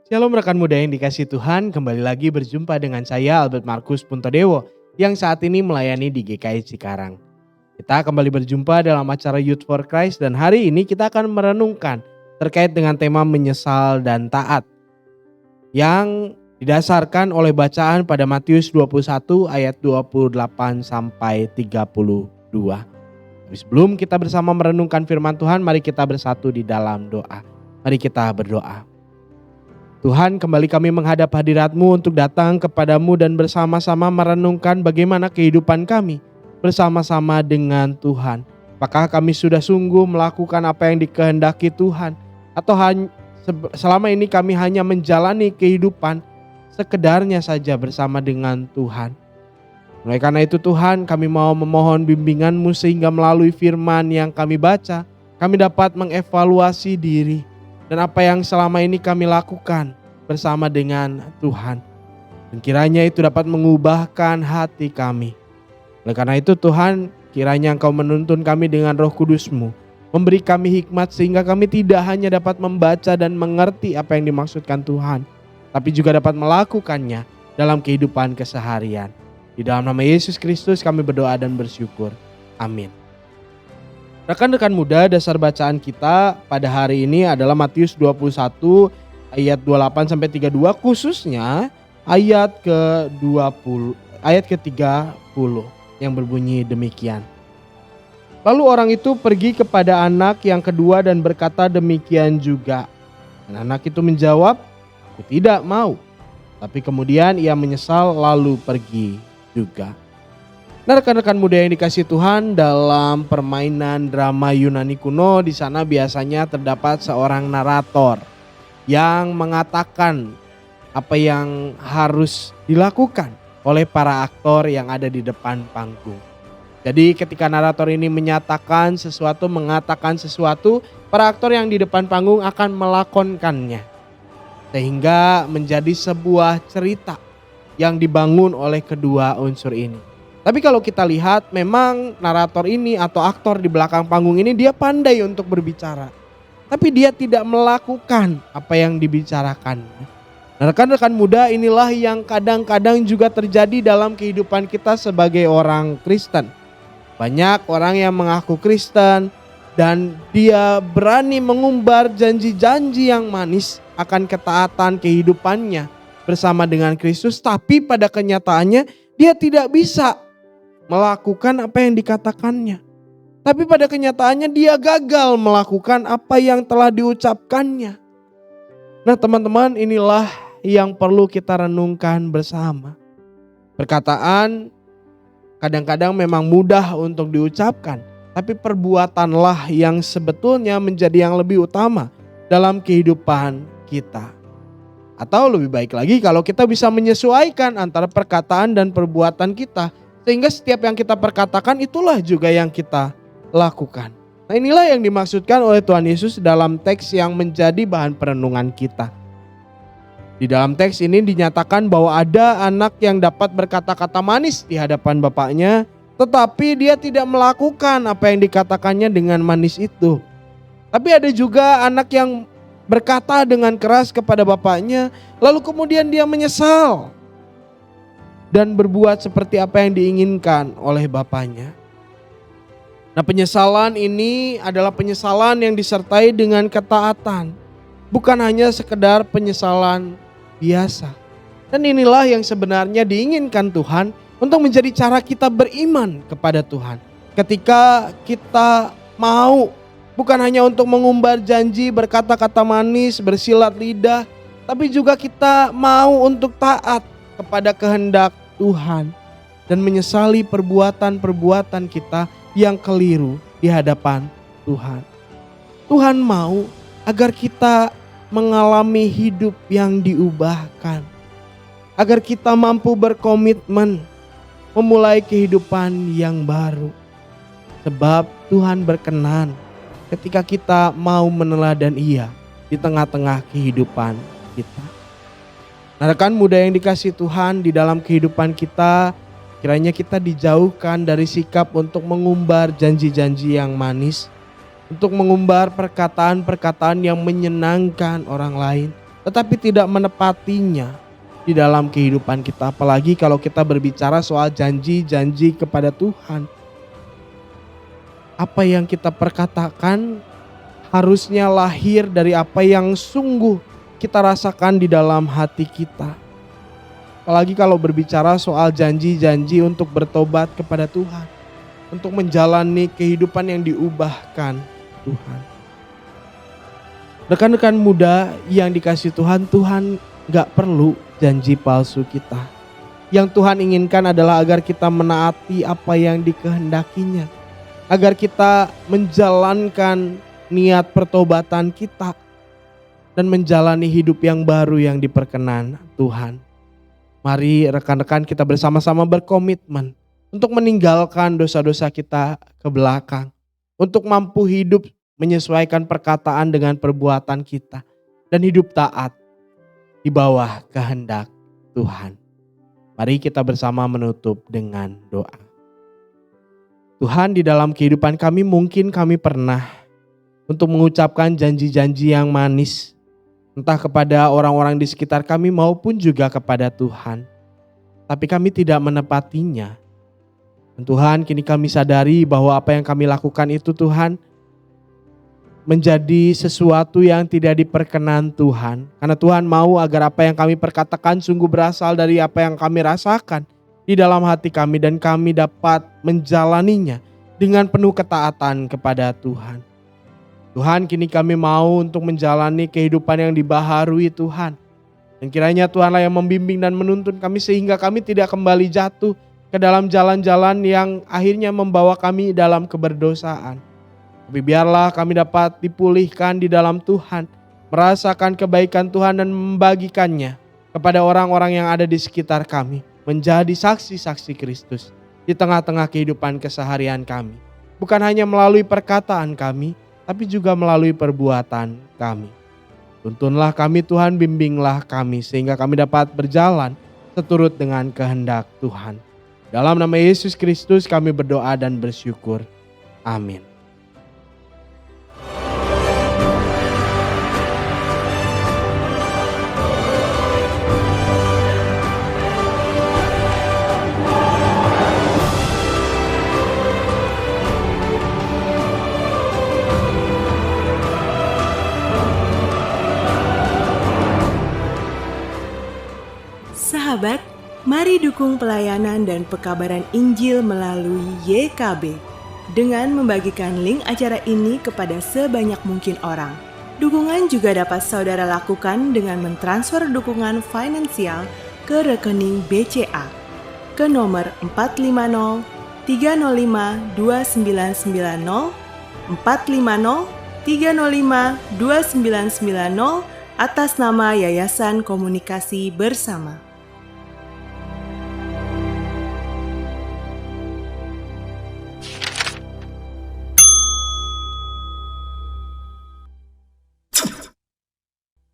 Shalom rekan muda yang dikasih Tuhan, kembali lagi berjumpa dengan saya Albert Markus Puntodewo yang saat ini melayani di GKI Cikarang. Kita kembali berjumpa dalam acara Youth for Christ dan hari ini kita akan merenungkan terkait dengan tema menyesal dan taat yang didasarkan oleh bacaan pada Matius 21 ayat 28 sampai 32. Tapi sebelum kita bersama merenungkan firman Tuhan, mari kita bersatu di dalam doa. Mari kita berdoa. Tuhan, kembali kami menghadap hadirat-Mu untuk datang kepadamu dan bersama-sama merenungkan bagaimana kehidupan kami bersama-sama dengan Tuhan. Apakah kami sudah sungguh melakukan apa yang dikehendaki Tuhan? Atau selama ini kami hanya menjalani kehidupan sekedarnya saja bersama dengan Tuhan? Oleh karena itu Tuhan, kami mau memohon bimbingan-Mu sehingga melalui firman yang kami baca, kami dapat mengevaluasi diri dan apa yang selama ini kami lakukan bersama dengan Tuhan. Dan kiranya itu dapat mengubahkan hati kami. Oleh karena itu Tuhan, kiranya Engkau menuntun kami dengan Roh Kudus-Mu, memberi kami hikmat sehingga kami tidak hanya dapat membaca dan mengerti apa yang dimaksudkan Tuhan, tapi juga dapat melakukannya dalam kehidupan keseharian. Di dalam nama Yesus Kristus kami berdoa dan bersyukur. Amin. Rekan-rekan muda, dasar bacaan kita pada hari ini adalah Matius 21 ayat 28 sampai 32, khususnya ayat ke-20, ayat ke-30 yang berbunyi demikian. Lalu orang itu pergi kepada anak yang kedua dan berkata demikian juga. Dan anak itu menjawab, "Aku tidak mau." Tapi kemudian ia menyesal lalu pergi juga. Nah, rekan-rekan muda yang dikasih Tuhan, dalam permainan drama Yunani kuno di sana biasanya terdapat seorang narator yang mengatakan apa yang harus dilakukan oleh para aktor yang ada di depan panggung. Jadi ketika narator ini mengatakan sesuatu, para aktor yang di depan panggung akan melakonkannya. Sehingga menjadi sebuah cerita yang dibangun oleh kedua unsur ini. Tapi kalau kita lihat, memang narator ini atau aktor di belakang panggung ini dia pandai untuk berbicara. Tapi dia tidak melakukan apa yang dibicarakan. Nah, rekan-rekan muda, inilah yang kadang-kadang juga terjadi dalam kehidupan kita sebagai orang Kristen. Banyak orang yang mengaku Kristen dan dia berani mengumbar janji-janji yang manis akan ketaatan kehidupannya bersama dengan Kristus. Tapi pada kenyataannya dia tidak bisa melakukan apa yang dikatakannya. Tapi pada kenyataannya dia gagal melakukan apa yang telah diucapkannya. Nah teman-teman, inilah yang perlu kita renungkan bersama. Perkataan kadang-kadang memang mudah untuk diucapkan, tapi perbuatanlah yang sebetulnya menjadi yang lebih utama dalam kehidupan kita. Atau lebih baik lagi kalau kita bisa menyesuaikan antara perkataan dan perbuatan kita, sehingga setiap yang kita perkatakan itulah juga yang kita lakukan. Nah, inilah yang dimaksudkan oleh Tuhan Yesus dalam teks yang menjadi bahan perenungan kita. Di dalam teks ini dinyatakan bahwa ada anak yang dapat berkata-kata manis di hadapan bapaknya, tetapi dia tidak melakukan apa yang dikatakannya dengan manis itu. Tapi ada juga anak yang berkata dengan keras kepada bapaknya, lalu kemudian dia menyesal dan berbuat seperti apa yang diinginkan oleh bapaknya. Nah, penyesalan ini adalah penyesalan yang disertai dengan ketaatan. Bukan hanya sekedar penyesalan biasa. Dan inilah yang sebenarnya diinginkan Tuhan untuk menjadi cara kita beriman kepada Tuhan. Ketika kita mau bukan hanya untuk mengumbar janji, berkata-kata manis, bersilat lidah, tapi juga kita mau untuk taat kepada kehendak Tuhan dan menyesali perbuatan-perbuatan kita yang keliru di hadapan Tuhan. Tuhan mau agar kita mengalami hidup yang diubahkan, agar kita mampu berkomitmen memulai kehidupan yang baru. Sebab Tuhan berkenan ketika kita mau meneladan Ia di tengah-tengah kehidupan kita. Nah, rekan muda yang dikasih Tuhan, di dalam kehidupan kita, kiranya kita dijauhkan dari sikap untuk mengumbar janji-janji yang manis, untuk mengumbar perkataan-perkataan yang menyenangkan orang lain, tetapi tidak menepatinya di dalam kehidupan kita. Apalagi kalau kita berbicara soal janji-janji kepada Tuhan. Apa yang kita perkatakan harusnya lahir dari apa yang sungguh kita rasakan di dalam hati kita. Apalagi kalau berbicara soal janji-janji untuk bertobat kepada Tuhan. Untuk menjalani kehidupan yang diubahkan Tuhan. Rekan-rekan muda yang dikasihi Tuhan, Tuhan gak perlu janji palsu kita. Yang Tuhan inginkan adalah agar kita menaati apa yang dikehendakinya. Agar kita menjalankan niat pertobatan kita. Dan menjalani hidup yang baru yang diperkenan Tuhan. Mari rekan-rekan kita bersama-sama berkomitmen untuk meninggalkan dosa-dosa kita ke belakang. Untuk mampu hidup menyesuaikan perkataan dengan perbuatan kita. Dan hidup taat di bawah kehendak Tuhan. Mari kita bersama menutup dengan doa. Tuhan, di dalam kehidupan kami mungkin kami pernah untuk mengucapkan janji-janji yang manis. Entah kepada orang-orang di sekitar kami maupun juga kepada Tuhan. Tapi kami tidak menepatinya. Dan Tuhan, kini kami sadari bahwa apa yang kami lakukan itu Tuhan menjadi sesuatu yang tidak diperkenan Tuhan. Karena Tuhan mau agar apa yang kami perkatakan sungguh berasal dari apa yang kami rasakan di dalam hati kami. Dan kami dapat menjalaninya dengan penuh ketaatan kepada Tuhan. Tuhan, kini kami mau untuk menjalani kehidupan yang dibaharui Tuhan. Dan kiranya Tuhanlah yang membimbing dan menuntun kami sehingga kami tidak kembali jatuh ke dalam jalan-jalan yang akhirnya membawa kami dalam keberdosaan. Tapi biarlah kami dapat dipulihkan di dalam Tuhan, merasakan kebaikan Tuhan dan membagikannya kepada orang-orang yang ada di sekitar kami. Menjadi saksi-saksi Kristus di tengah-tengah kehidupan keseharian kami. Bukan hanya melalui perkataan kami, tapi juga melalui perbuatan kami. Tuntunlah kami Tuhan, bimbinglah kami sehingga kami dapat berjalan seturut dengan kehendak Tuhan. Dalam nama Yesus Kristus kami berdoa dan bersyukur. Amin. Sahabat, mari dukung pelayanan dan pekabaran Injil melalui YKB dengan membagikan link acara ini kepada sebanyak mungkin orang. Dukungan juga dapat saudara lakukan dengan mentransfer dukungan finansial ke rekening BCA ke nomor 450 305 2990 450 305 2990 atas nama Yayasan Komunikasi Bersama.